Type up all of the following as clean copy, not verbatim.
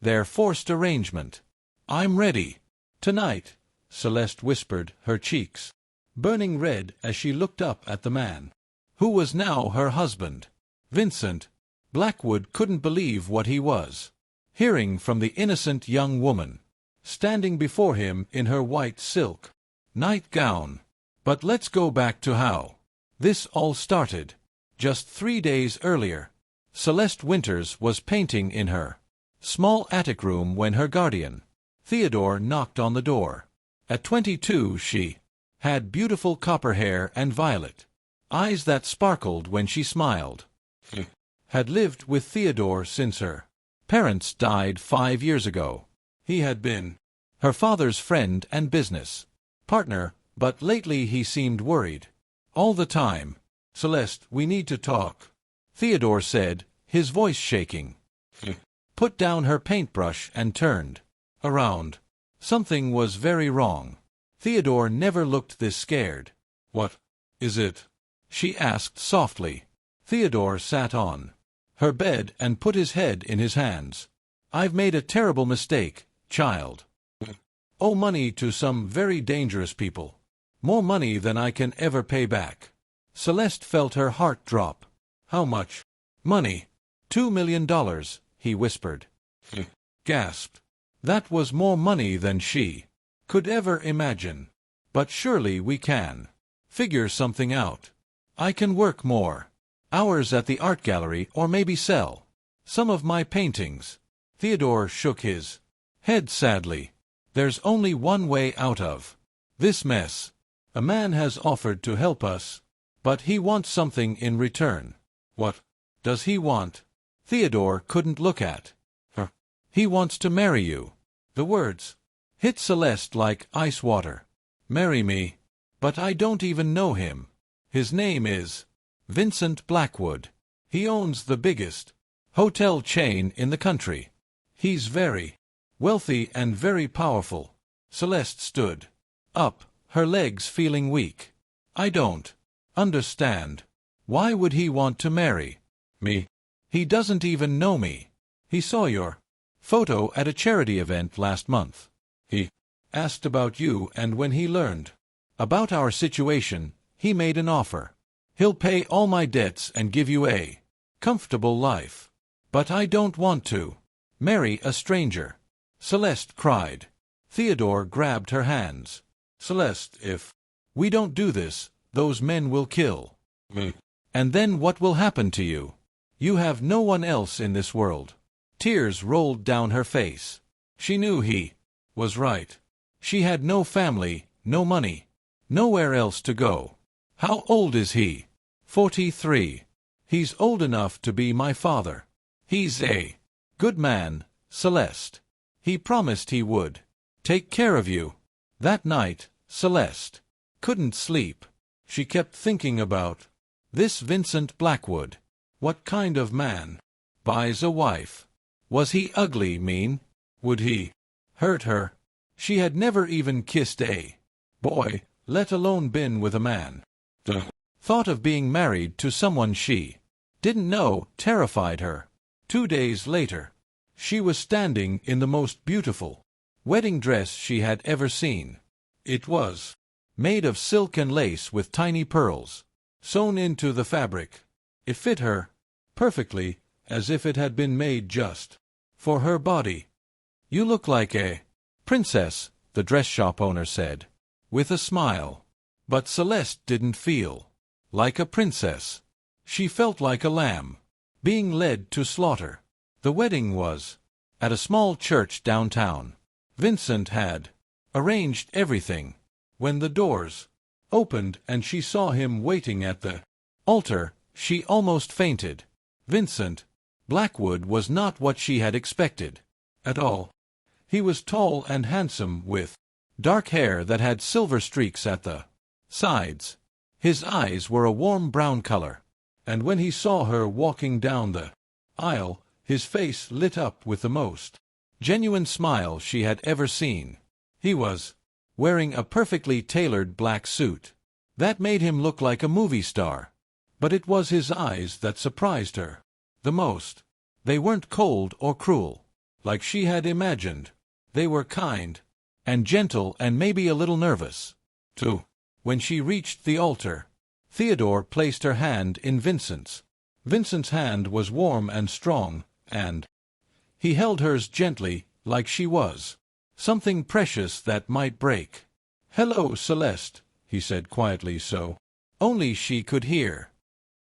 their forced arrangement. "I'm ready. Tonight," Celeste whispered, her cheeks burning red as she looked up at the man who was now her husband. Vincent Blackwood couldn't believe what he was hearing from the innocent young woman standing before him in her white silk nightgown. But let's go back to how this all started. Just 3 days earlier, Celeste Winters was painting in her small attic room when her guardian, Theodore, knocked on the door. At 22 she had beautiful copper hair and violet eyes that sparkled when she smiled. Had lived with Theodore since her parents died 5 years ago. He had been her father's friend and business partner, but lately he seemed worried all the time. "Celeste, we need to talk," Theodore said, his voice shaking. Put down her paintbrush and turned around. Something was very wrong. Theodore never looked this scared. "What is it?" she asked softly. Theodore sat on her bed and put his head in his hands. "I've made a terrible mistake, child. Owe money to some very dangerous people. More money than I can ever pay back." Celeste felt her heart drop. "How much money?" $2 million, he whispered. Gasped. That was more money than she could ever imagine. "But surely we can figure something out. I can work more hours at the art gallery, or maybe sell some of my paintings." Theodore shook his head sadly. "There's only one way out of this mess. A man has offered to help us, but he wants something in return." "What does he want?" Theodore couldn't look at her. "He wants to marry you." The words hit Celeste like ice water. "Marry me? But I don't even know him. His name is Vincent Blackwood. He owns the biggest hotel chain in the country. He's very wealthy and very powerful." Celeste stood up, her legs feeling weak. "I don't understand. Why would he want to marry me? He doesn't even know me. He saw your photo at a charity event last month. He asked about you, and when he learned about our situation, he made an offer. He'll pay all my debts and give you a comfortable life. But I don't want to marry a stranger," Celeste cried. Theodore grabbed her hands. "Celeste, if we don't do this, those men will kill me. And then what will happen to you? You have no one else in this world." Tears rolled down her face. She knew he was right. She had no family, no money, nowhere else to go. "How old is he?" 43. "He's old enough to be my father. He's a good man, Celeste. He promised he would take care of you." That night, Celeste couldn't sleep. She kept thinking about this Vincent Blackwood. What kind of man buys a wife? Was he ugly, mean? Would he hurt her? She had never even kissed a boy, let alone been with a man. The thought of being married to someone she didn't know terrified her. 2 days later, she was standing in the most beautiful wedding dress she had ever seen. It was made of silk and lace with tiny pearls sewn into the fabric. It fit her perfectly, as if it had been made just for her body. "You look like a princess," the dress shop owner said, with a smile. But Celeste didn't feel like a princess. She felt like a lamb being led to slaughter. The wedding was at a small church downtown. Vincent had arranged everything. When the doors opened and she saw him waiting at the altar, she almost fainted. Vincent Blackwood was not what she had expected at all. He was tall and handsome, with dark hair that had silver streaks at the sides. His eyes were a warm brown color, and when he saw her walking down the aisle, his face lit up with the most genuine smile she had ever seen. He was wearing a perfectly tailored black suit that made him look like a movie star. But it was his eyes that surprised her the most. They weren't cold or cruel. like she had imagined. They were kind and gentle and maybe a little nervous, too. When she reached the altar, Theodore placed her hand in Vincent's. Vincent's hand was warm and strong, and he held hers gently, like she was something precious that might break. "Hello, Celeste," he said quietly so only she could hear.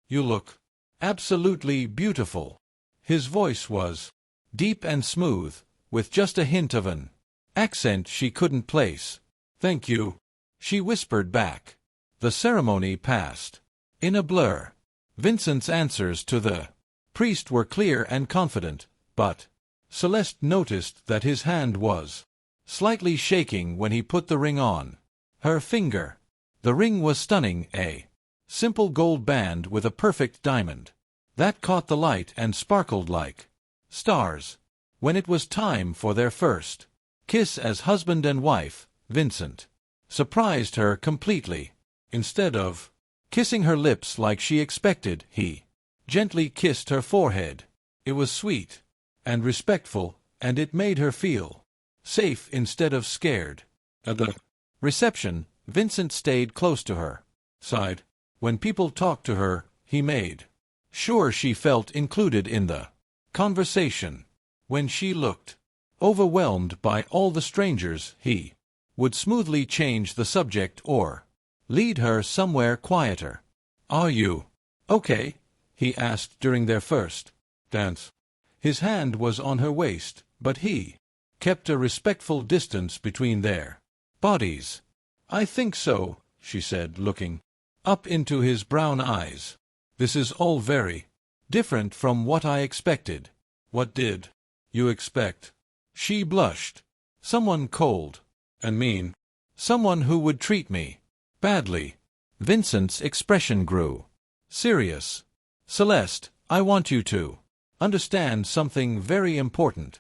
"You look absolutely beautiful." His voice was deep and smooth, with just a hint of an accent she couldn't place. "Thank you," she whispered back. The ceremony passed in a blur. Vincent's answers to the priest were clear and confident, but Celeste noticed that his hand was slightly shaking when he put the ring on her finger. The ring was stunning, a simple gold band with a perfect diamond that caught the light and sparkled like stars. When it was time for their first kiss as husband and wife, Vincent surprised her completely. Instead of kissing her lips like she expected, he gently kissed her forehead. It was sweet and respectful, and it made her feel safe instead of scared. At the reception, Vincent stayed close to her side. When people talked to her, he made sure she felt included in the conversation. When she looked overwhelmed by all the strangers, he would smoothly change the subject or lead her somewhere quieter. "Are you okay?" he asked during their first dance. His hand was on her waist, but he kept a respectful distance between their bodies. "I think so," she said, looking up into his brown eyes. "This is all very different from what I expected." "What did you expect?" She blushed. "Someone cold and mean. Someone who would treat me badly." Vincent's expression grew serious. "Celeste, I want you to understand something very important.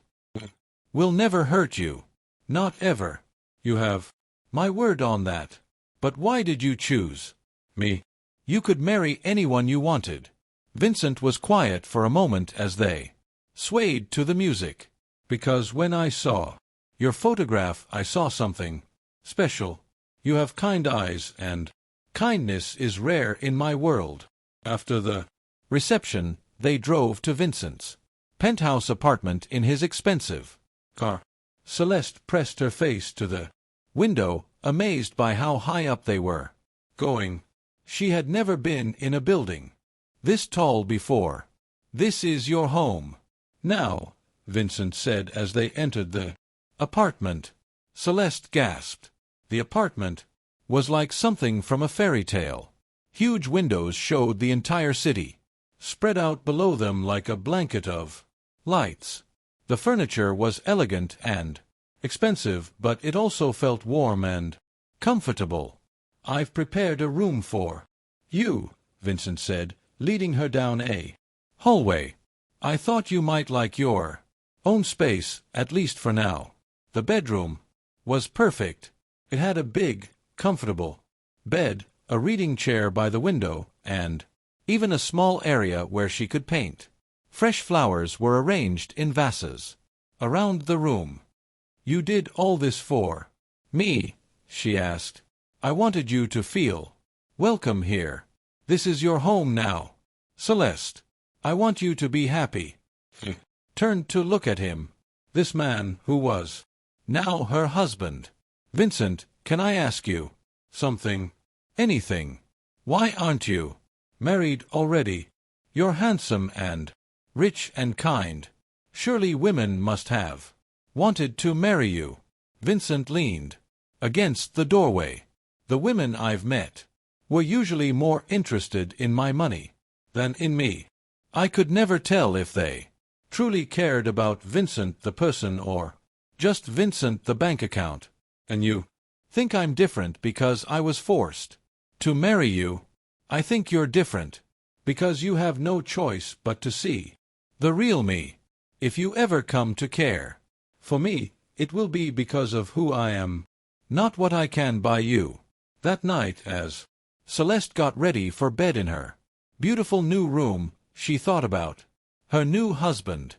Will never hurt you. Not ever. You have my word on that. But why did you choose me? You could marry anyone you wanted." Vincent was quiet for a moment as they swayed to the music. "Because when I saw your photograph, I saw something special. You have kind eyes, and kindness is rare in my world." After the reception, they drove to Vincent's penthouse apartment in his expensive car. Celeste pressed her face to the window, amazed by how high up they were going. She had never been in a building this tall before. "This is your home now," Vincent said as they entered the apartment. Celeste gasped. The apartment was like something from a fairy tale. Huge windows showed the entire city, spread out below them like a blanket of lights. The furniture was elegant and expensive, but it also felt warm and comfortable. "I've prepared a room for you," Vincent said, leading her down a hallway. "I thought you might like your own space, at least for now." The bedroom was perfect. It had a big, comfortable bed, a reading chair by the window, and even a small area where she could paint. Fresh flowers were arranged in vases around the room. "You did all this for me?" she asked. "I wanted you to feel welcome here. This is your home now. Celeste, I want you to be happy." He turned to look at him. This man who was now her husband. "Vincent, can I ask you something? Anything? Why aren't you married already? You're handsome and rich and kind. Surely women must have wanted to marry you." Vincent leaned against the doorway. "The women I've met were usually more interested in my money than in me. I could never tell if they truly cared about Vincent the person or just Vincent the bank account. And you think I'm different because I was forced to marry you. I think you're different because you have no choice but to see the real me. If you ever come to care for me, it will be because of who I am, not what I can buy you." That night, as Celeste got ready for bed in her beautiful new room, she thought about her new husband.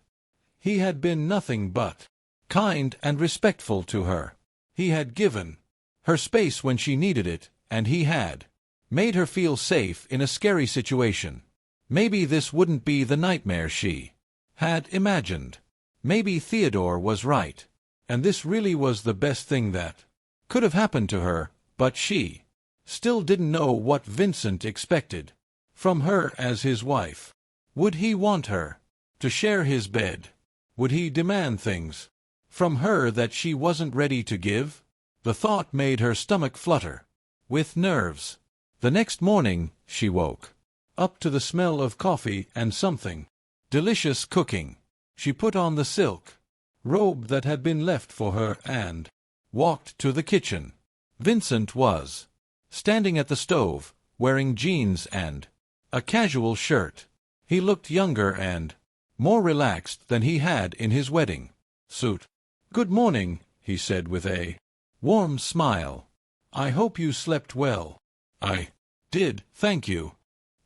He had been nothing but kind and respectful to her. He had given her space when she needed it, and he had made her feel safe in a scary situation. Maybe this wouldn't be the nightmare she had imagined. Maybe Theodore was right, and this really was the best thing that could have happened to her, but she still didn't know what Vincent expected from her as his wife. Would he want her to share his bed? Would he demand things from her that she wasn't ready to give? The thought made her stomach flutter with nerves. The next morning she woke up to the smell of coffee and something delicious cooking. She put on the silk robe that had been left for her and walked to the kitchen. Vincent was standing at the stove, wearing jeans and a casual shirt. He looked younger and more relaxed than he had in his wedding suit. "Good morning," he said with a warm smile. "I hope you slept well." "I did, thank you.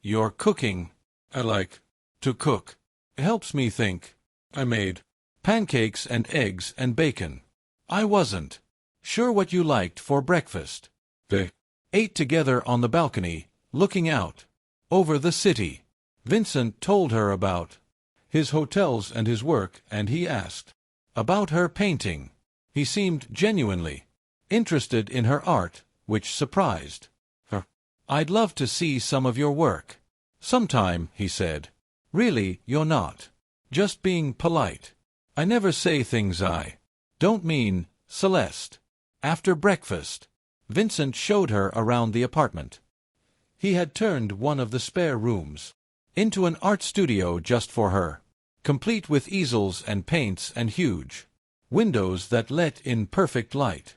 Your cooking, I like to cook. It helps me think. I made pancakes and eggs and bacon. I wasn't sure what you liked for breakfast." They ate together on the balcony, looking out over the city. Vincent told her about his hotels and his work, and he asked about her painting. He seemed genuinely interested in her art, which surprised her. "I'd love to see some of your work sometime," he said. "Really, you're not just being polite. I never say things I don't mean, Celeste." After breakfast, Vincent showed her around the apartment. He had turned one of the spare rooms into an art studio just for her, complete with easels and paints and huge windows that let in perfect light.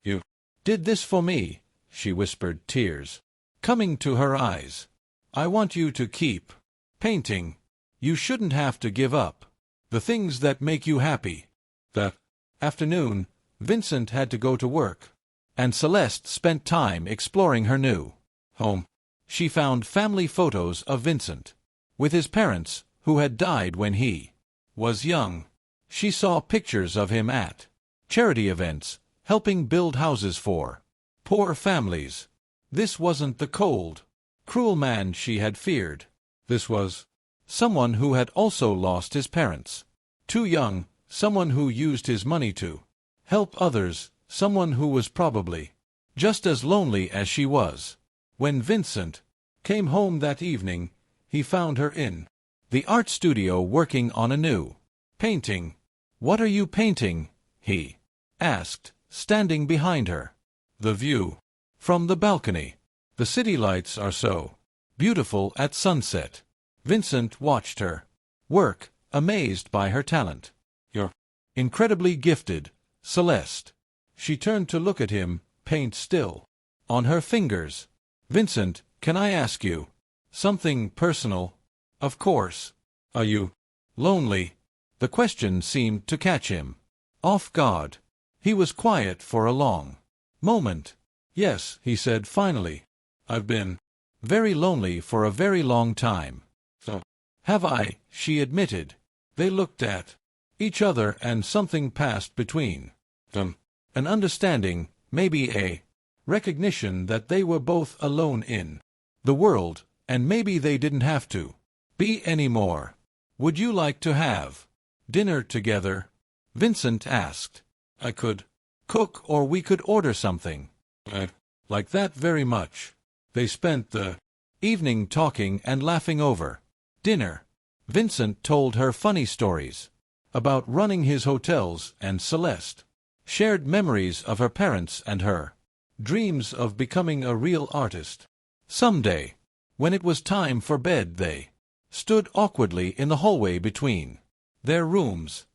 "You did this for me," she whispered, tears coming to her eyes. "I want you to keep painting. You shouldn't have to give up the things that make you happy." That afternoon, Vincent had to go to work, and Celeste spent time exploring her new home. She found family photos of Vincent with his parents, who had died when he was young. She saw pictures of him at charity events, helping build houses for poor families. This wasn't the cold, cruel man she had feared. This was someone who had also lost his parents too young, someone who used his money to help others, someone who was probably just as lonely as she was. When Vincent came home that evening, he found her in the art studio working on a new painting. "What are you painting?" he asked, standing behind her. "The view from the balcony. The city lights are so beautiful at sunset." Vincent watched her work, amazed by her talent. "You're incredibly gifted, Celeste." She turned to look at him, paint still on her fingers. "Vincent, can I ask you something personal?" "Of course." "Are you lonely?" The question seemed to catch him off guard. He was quiet for a long moment. "Yes," he said finally. "I've been very lonely for a very long time." "So have I," she admitted. They looked at each other, and something passed between them. An understanding, maybe a recognition that they were both alone in the world, and maybe they didn't have to be anymore. "Would you like to have dinner together?" Vincent asked. "I could cook, or we could order something." "I'd like that very much." They spent the evening talking and laughing over dinner. Vincent told her funny stories about running his hotels, and Celeste shared memories of her parents and her dreams of becoming a real artist. Someday, when it was time for bed, they stood awkwardly in the hallway between their rooms.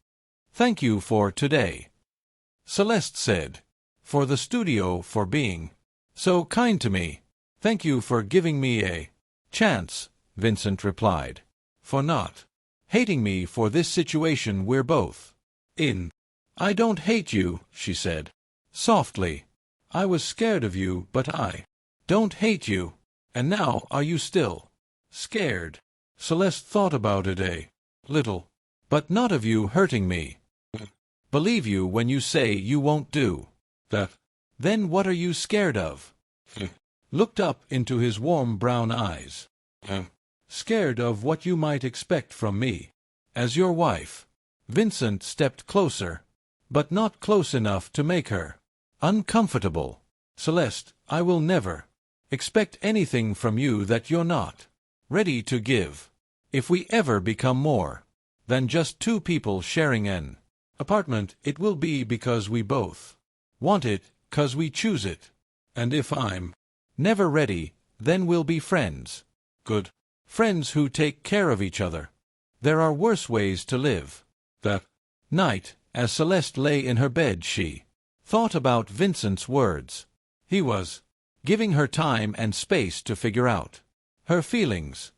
"Thank you for today," Celeste said. "For the studio, for being so kind to me." "Thank you for giving me a chance," Vincent replied. "For not hating me for this situation we're both in." "I don't hate you," she said softly. "I was scared of you, but I don't hate you. And now, are you still scared?" Celeste thought about it a little. but not of you hurting me. Believe you when you say you won't do that. Then what are you scared of? Looked up into his warm brown eyes. Scared of what you might expect from me. As your wife. Vincent stepped closer, but not close enough to make her uncomfortable. Celeste, I will never expect anything from you that you're not ready to give. If we ever become more than just two people sharing an apartment, it will be because we both want it, 'cause we choose it. And if I'm never ready, then we'll be friends. Good friends who take care of each other. There are worse ways to live. That night, as Celeste lay in her bed, she thought about Vincent's words. He was giving her time and space to figure out her feelings.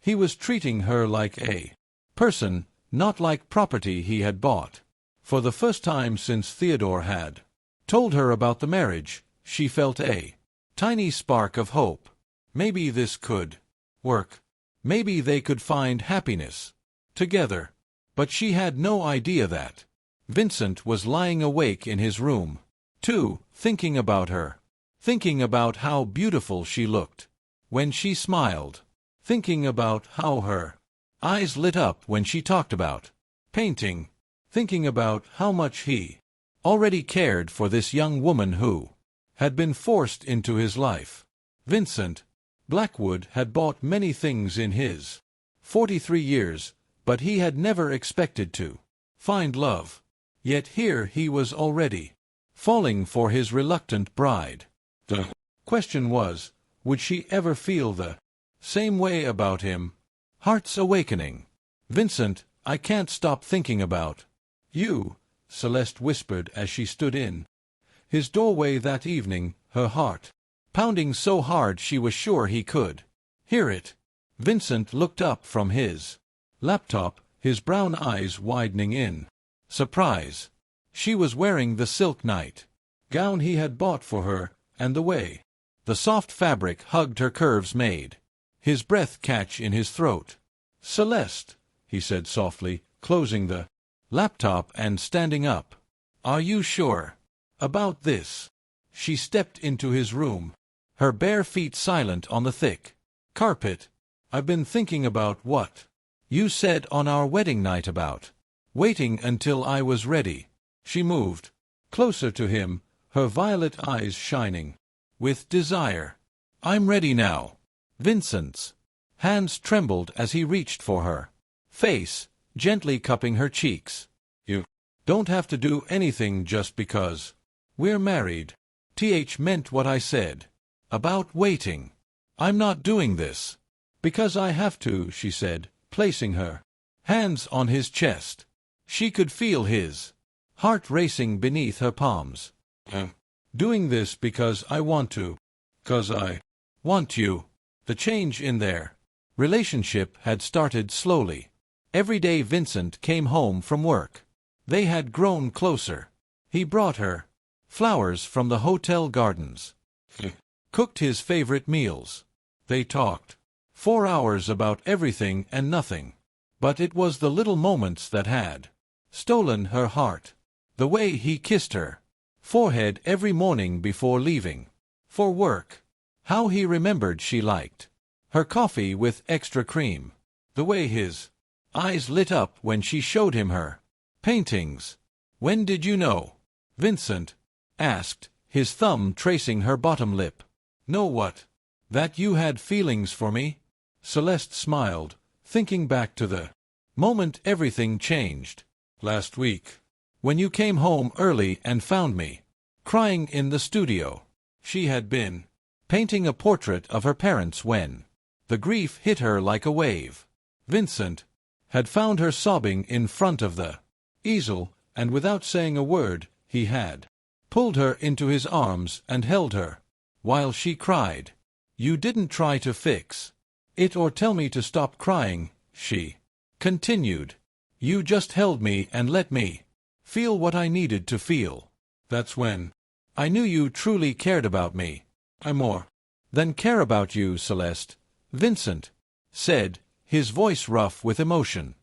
He was treating her like a person, not like property he had bought. For the first time since Theodore had told her about the marriage, she felt a tiny spark of hope. Maybe this could work. Maybe they could find happiness together. But she had no idea that Vincent was lying awake in his room, too, thinking about her. Thinking about how beautiful she looked when she smiled. Thinking about how her eyes lit up when she talked about painting. Thinking about how much he already cared for this young woman who had been forced into his life. Vincent Blackwood had bought many things in his 43 years, but he had never expected to find love. Yet here he was already falling for his reluctant bride. The question was, would she ever feel the same way about him? Heart's awakening. Vincent, I can't stop thinking about you, Celeste whispered as she stood in his doorway that evening, her heart pounding so hard she was sure he could hear it. Vincent looked up from his laptop, his brown eyes widening in surprise. She was wearing the silk night gown he had bought for her, and the way the soft fabric hugged her curves made his breath catch in his throat. Celeste, he said softly, closing the laptop and standing up. Are you sure about this? She stepped into his room, her bare feet silent on the thick carpet. I've been thinking about what you said on our wedding night about waiting until I was ready. She moved closer to him, her violet eyes shining with desire. I'm ready now. Vincent's hands trembled as he reached for her face, gently cupping her cheeks. You don't have to do anything just because we're married. Meant what I said about waiting. I'm not doing this because I have to, she said, placing her hands on his chest. She could feel his heart racing beneath her palms. Doing this because I want to. 'Cause I want you. The change in their relationship had started slowly. Every day Vincent came home from work. They had grown closer. He brought her flowers from the hotel gardens. Cooked his favorite meals. They talked 4 hours about everything and nothing. But it was the little moments that had stolen her heart. The way he kissed her forehead every morning before leaving for work. How he remembered she liked her coffee with extra cream. The way his eyes lit up when she showed him her paintings. When did you know? Vincent asked, his thumb tracing her bottom lip. Know what? That you had feelings for me? Celeste smiled, thinking back to the moment everything changed. Last week, when you came home early and found me crying in the studio. She had been painting a portrait of her parents when the grief hit her like a wave. Vincent had found her sobbing in front of the easel, and without saying a word, he had pulled her into his arms and held her while she cried. You didn't try to fix it or tell me to stop crying, she continued. You just held me and let me feel what I needed to feel. That's when I knew you truly cared about me. I more than care about you, Celeste, Vincent said, his voice rough with emotion.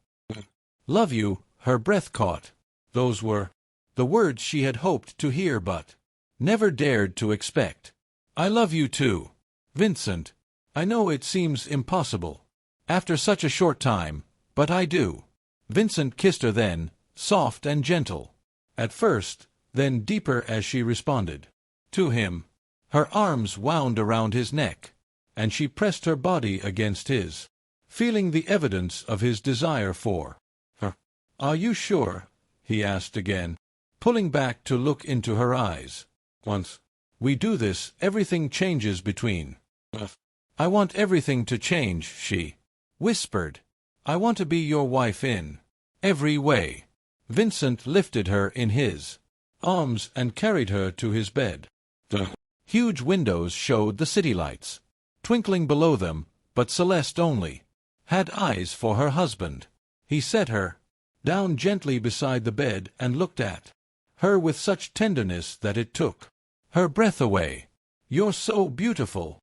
Love you, her breath caught. Those were the words she had hoped to hear but never dared to expect. I love you too, Vincent. I know it seems impossible, after such a short time, but I do. Vincent kissed her then, soft and gentle. At first, then deeper as she responded to him. Her arms wound around his neck, and she pressed her body against his, feeling the evidence of his desire for her. Are you sure? He asked again, pulling back to look into her eyes. Once we do this, everything changes between us. I want everything to change, she whispered. I want to be your wife in every way. Vincent lifted her in his arms and carried her to his bed. The huge windows showed the city lights twinkling below them, but Celeste only had eyes for her husband. He set her down gently beside the bed and looked at her with such tenderness that it took her breath away. You're so beautiful,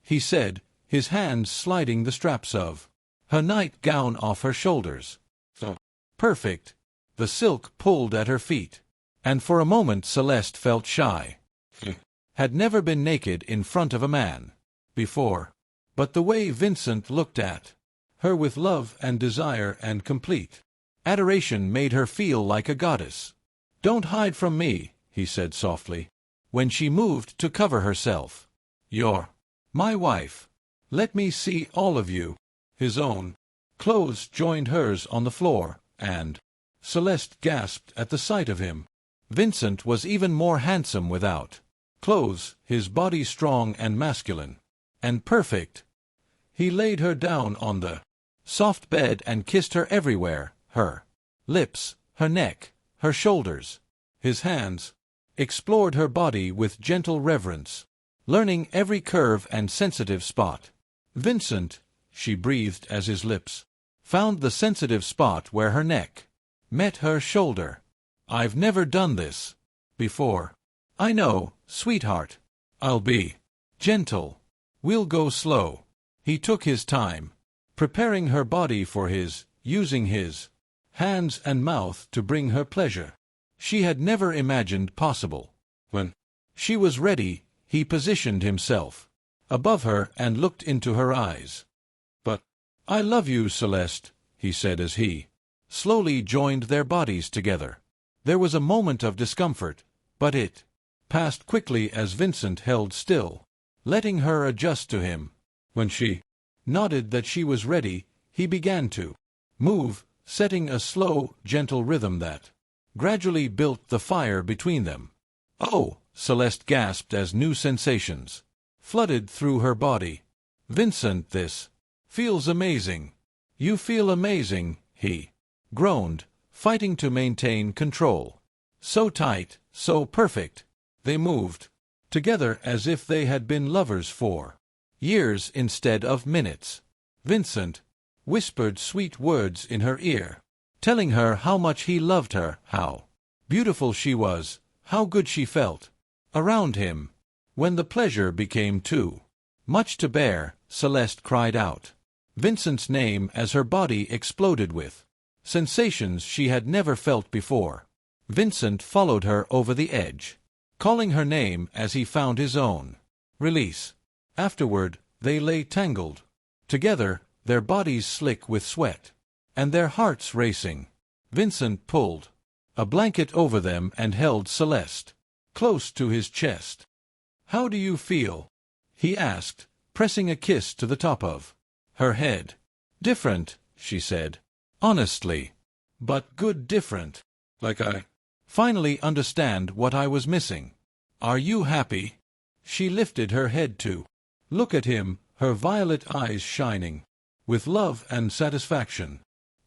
he said, his hands sliding the straps of her night-gown off her shoulders. So perfect. The silk pulled at her feet, and for a moment Celeste felt shy. Had never been naked in front of a man before, but the way Vincent looked at her with love and desire and complete adoration made her feel like a goddess. Don't hide from me, he said softly, when she moved to cover herself. You're my wife. Let me see all of you. His own clothes joined hers on the floor, and Celeste gasped at the sight of him. Vincent was even more handsome without clothes, his body strong and masculine, and perfect. He laid her down on the soft bed and kissed her everywhere, her lips, her neck, her shoulders. His hands explored her body with gentle reverence, learning every curve and sensitive spot. Vincent, she breathed as his lips found the sensitive spot where her neck met her shoulder. I've never done this before. I know, sweetheart. I'll be gentle. We'll go slow. He took his time, preparing her body for his, using his hands and mouth to bring her pleasure she had never imagined possible. When she was ready, he positioned himself above her and looked into her eyes. But I love you, Celeste, he said as he slowly joined their bodies together. There was a moment of discomfort, but it passed quickly as Vincent held still, letting her adjust to him. When she nodded that she was ready, he began to move, setting a slow, gentle rhythm that gradually built the fire between them. Oh, Celeste gasped as new sensations flooded through her body. Vincent, this feels amazing. You feel amazing, he groaned, fighting to maintain control. So tight, so perfect. They moved together as if they had been lovers for years instead of minutes. Vincent whispered sweet words in her ear, telling her how much he loved her, how beautiful she was, how good she felt around him. When the pleasure became too much to bear, Celeste cried out Vincent's name as her body exploded with sensations she had never felt before. Vincent followed her over the edge, calling her name as he found his own release. Afterward, they lay tangled together, their bodies slick with sweat, and their hearts racing. Vincent pulled a blanket over them and held Celeste close to his chest. How do you feel? He asked, pressing a kiss to the top of her head. Different, she said, honestly. But good different. Like I finally understand what I was missing. Are you happy? She lifted her head to look at him, her violet eyes shining with love and satisfaction.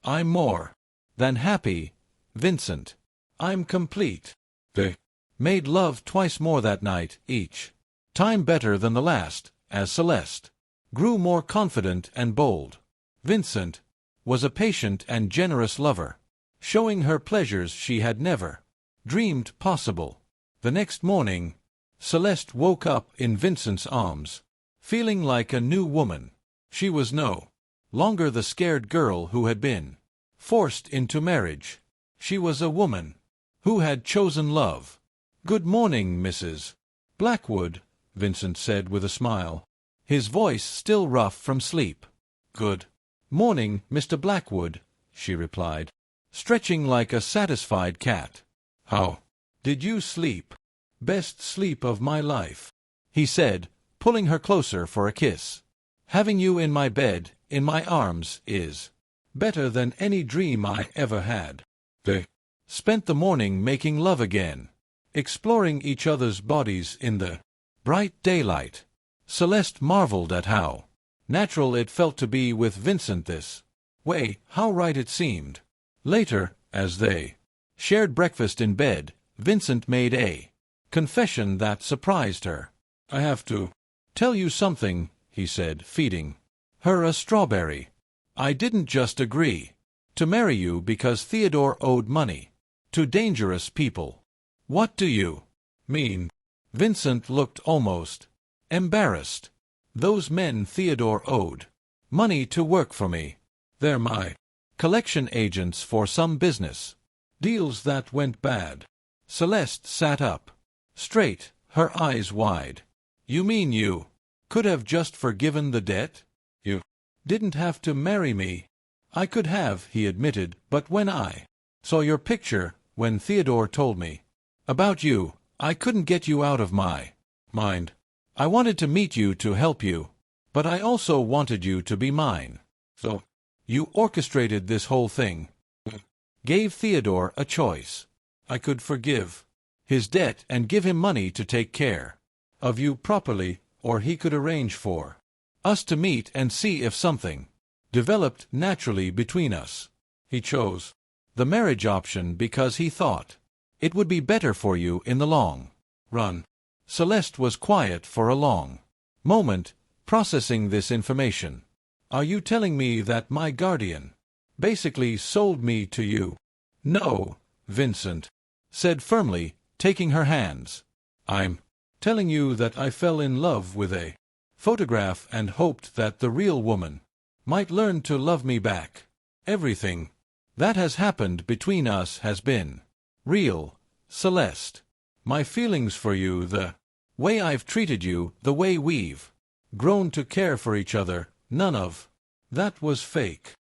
I'm more than happy, Vincent. I'm complete. They made love twice more that night, each time better than the last, as Celeste grew more confident and bold. Vincent was a patient and generous lover, showing her pleasures she had never dreamed possible. The next morning, Celeste woke up in Vincent's arms, feeling like a new woman. She was no longer the scared girl who had been forced into marriage. She was a woman who had chosen love. "Good morning, Mrs. Blackwood," Vincent said with a smile, his voice still rough from sleep. "Good morning, Mr. Blackwood," she replied, stretching like a satisfied cat. "How did you sleep?" "Best sleep of my life," he said, pulling her closer for a kiss. "Having you in my bed, in my arms, is better than any dream I ever had." They spent the morning making love again, exploring each other's bodies in the bright daylight. Celeste marveled at how natural it felt to be with Vincent this way, how right it seemed. Later, as they shared breakfast in bed, Vincent made a confession that surprised her. "I have to tell you something," he said, feeding her a strawberry. "I didn't just agree to marry you because Theodore owed money to dangerous people." "What do you mean?" Vincent looked almost embarrassed. "Those men Theodore owed money to work for me. They're my collection agents for some business deals that went bad." Celeste sat up straight, her eyes wide. "You mean you could have just forgiven the debt? You didn't have to marry me." "I could have," he admitted, "but when I saw your picture, when Theodore told me about you, I couldn't get you out of my mind. I wanted to meet you to help you, but I also wanted you to be mine. So you orchestrated this whole thing. Gave Theodore a choice. I could forgive his debt and give him money to take care of you properly, or he could arrange for us to meet and see if something developed naturally between us. He chose the marriage option because he thought it would be better for you in the long run." Celeste was quiet for a long moment, processing this information. "Are you telling me that my guardian basically sold me to you?" "No," Vincent said firmly, taking her hands. "I'm telling you that I fell in love with a photograph and hoped that the real woman might learn to love me back. Everything that has happened between us has been real, Celeste. My feelings for you, the way I've treated you, the way we've grown to care for each other, none of that was fake."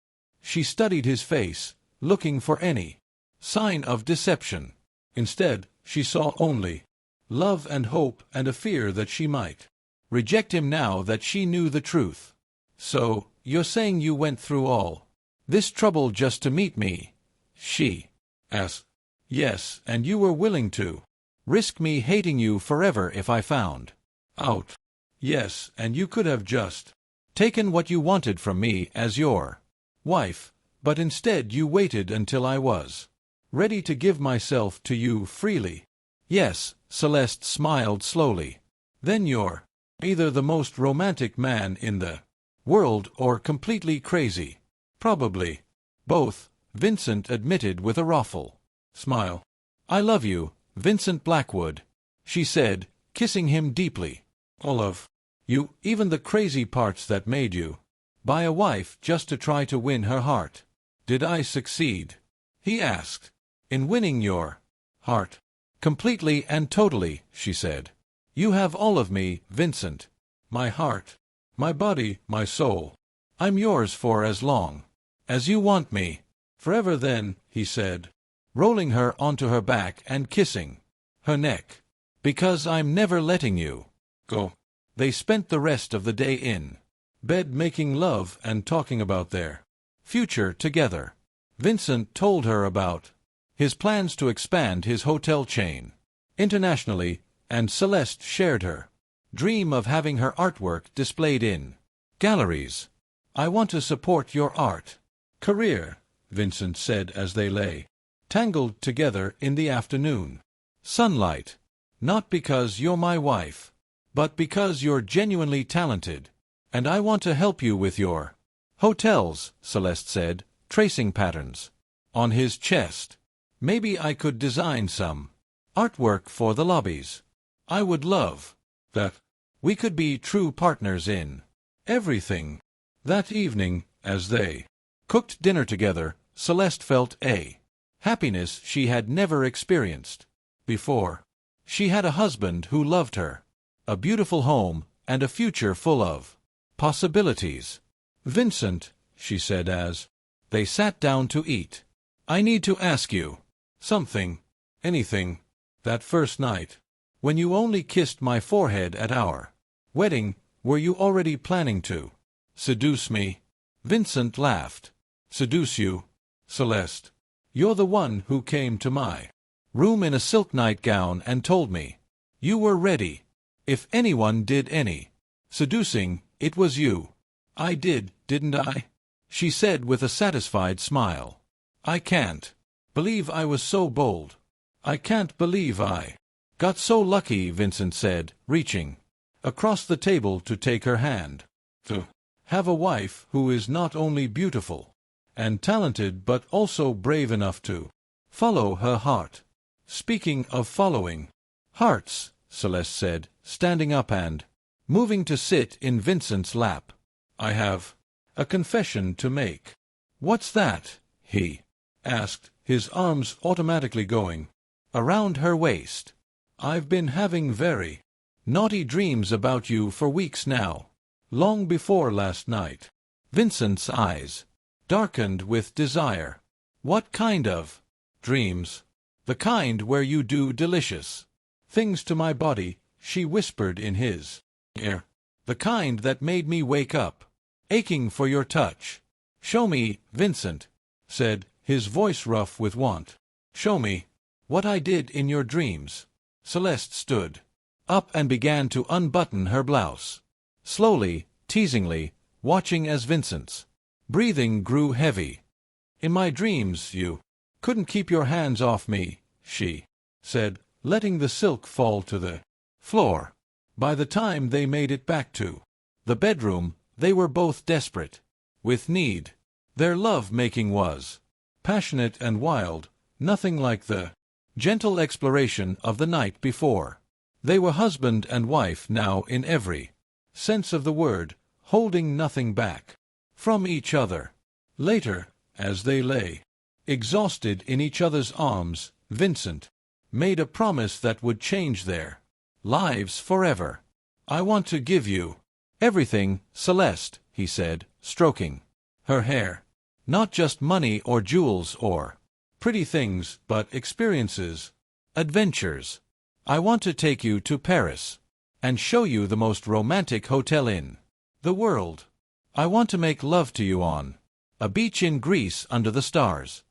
She studied his face, looking for any sign of deception. Instead, she saw only love and hope and a fear that she might reject him now that she knew the truth. "So, you're saying you went through all this trouble just to meet me?" she asked. "Yes, and you were willing to risk me hating you forever if I found out." "Yes, and you could have just taken what you wanted from me as your wife, but instead you waited until I was ready to give myself to you freely." "Yes," Celeste smiled slowly. "Then you're either the most romantic man in the world or completely crazy." "Probably both," Vincent admitted with a ruffled smile. "I love you, Vincent Blackwood," she said, kissing him deeply. "All of you, even the crazy parts that made you buy a wife just to try to win her heart." "Did I succeed," he asked, "in winning your heart?" "Completely and totally," she said. "You have all of me, Vincent. My heart, my body, my soul. I'm yours for as long as you want me." "Forever then," he said, rolling her onto her back and kissing her neck. "Because I'm never letting you go." They spent the rest of the day in bed making love and talking about their future together. Vincent told her about his plans to expand his hotel chain internationally, and Celeste shared her dream of having her artwork displayed in galleries. "I want to support your art career," Vincent said as they lay tangled together in the afternoon sunlight. "Not because you're my wife, but because you're genuinely talented, and I want to help you with your hotels," Celeste said, tracing patterns on his chest. "Maybe I could design some artwork for the lobbies. I would love that. We could be true partners in everything." That evening, as they cooked dinner together, Celeste felt a happiness she had never experienced before. She had a husband who loved her, a beautiful home, and a future full of possibilities. "Vincent," she said as they sat down to eat, "I need to ask you something, anything. That first night, when you only kissed my forehead at our wedding, were you already planning to seduce me?" Vincent laughed. "Seduce you? Celeste, you're the one who came to my room in a silk nightgown and told me you were ready. If anyone did any seducing, it was you." "I did, didn't I?" she said with a satisfied smile. "I can't believe I was so bold. I can't believe I got so lucky," Vincent said, reaching across the table to take her hand. "To have a wife who is not only beautiful and talented but also brave enough to follow her heart." "Speaking of following hearts," Celeste said, standing up and moving to sit in Vincent's lap, "I have a confession to make." "What's that?" he asked, his arms automatically going around her waist. "I've been having very naughty dreams about you for weeks now, long before last night." Vincent's eyes darkened with desire. "What kind of dreams?" "The kind where you do delicious things to my body," she whispered in his ear. "The kind that made me wake up aching for your touch." "Show me," Vincent said, his voice rough with want. "Show me what I did in your dreams." Celeste stood up and began to unbutton her blouse, slowly, teasingly, watching as Vincent's breathing grew heavy. "In my dreams you couldn't keep your hands off me," she said, letting the silk fall to the floor. By the time they made it back to the bedroom, they were both desperate with need. Their love-making was passionate and wild, nothing like the gentle exploration of the night before. They were husband and wife now in every sense of the word, holding nothing back from each other. Later, as they lay exhausted in each other's arms, Vincent made a promise that would change their lives forever. "I want to give you everything, Celeste," he said, stroking her hair. "Not just money or jewels or pretty things, but experiences, adventures. I want to take you to Paris and show you the most romantic hotel in the world. I want to make love to you on a beach in Greece under the stars.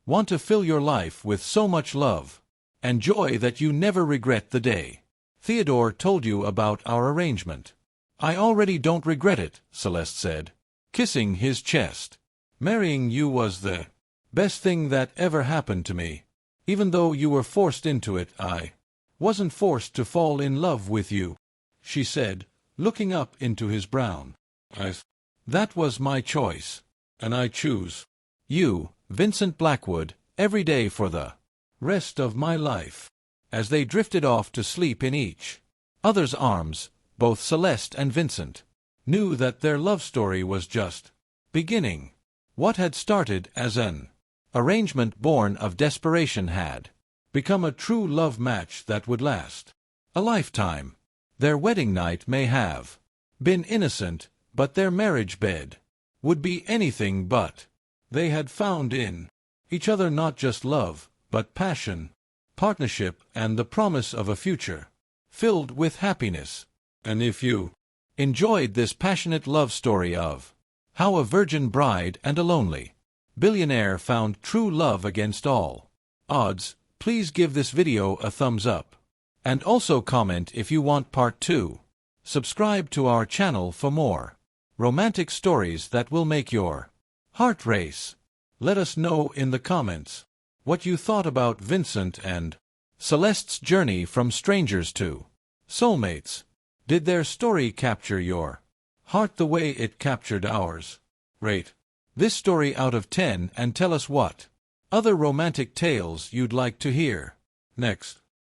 Want to fill your life with so much love and joy that you never regret the day Theodore told you about our arrangement." "I already don't regret it," Celeste said, kissing his chest. "Marrying you was the best thing that ever happened to me. Even though you were forced into it, I wasn't forced to fall in love with you," she said, looking up into his brown eyes. "That was my choice, and I choose you, Vincent Blackwood, every day for the rest of my life." As they drifted off to sleep in each other's arms, both Celeste and Vincent knew that their love story was just beginning. What had started as an arrangement born of desperation had become a true love match that would last a lifetime. Their wedding night may have been innocent, but their marriage bed would be anything but. They had found in each other not just love, but passion, partnership, and the promise of a future filled with happiness. And if you enjoyed this passionate love story of how a virgin bride and a lonely billionaire found true love against all odds, please give this video a thumbs up. And also comment if you want part 2. Subscribe to our channel for more romantic stories that will make your heart race. Let us know in the comments what you thought about Vincent and Celeste's journey from strangers to soulmates. Did their story capture your heart the way it captured ours? Rate this story out of 10 and tell us what other romantic tales you'd like to hear next.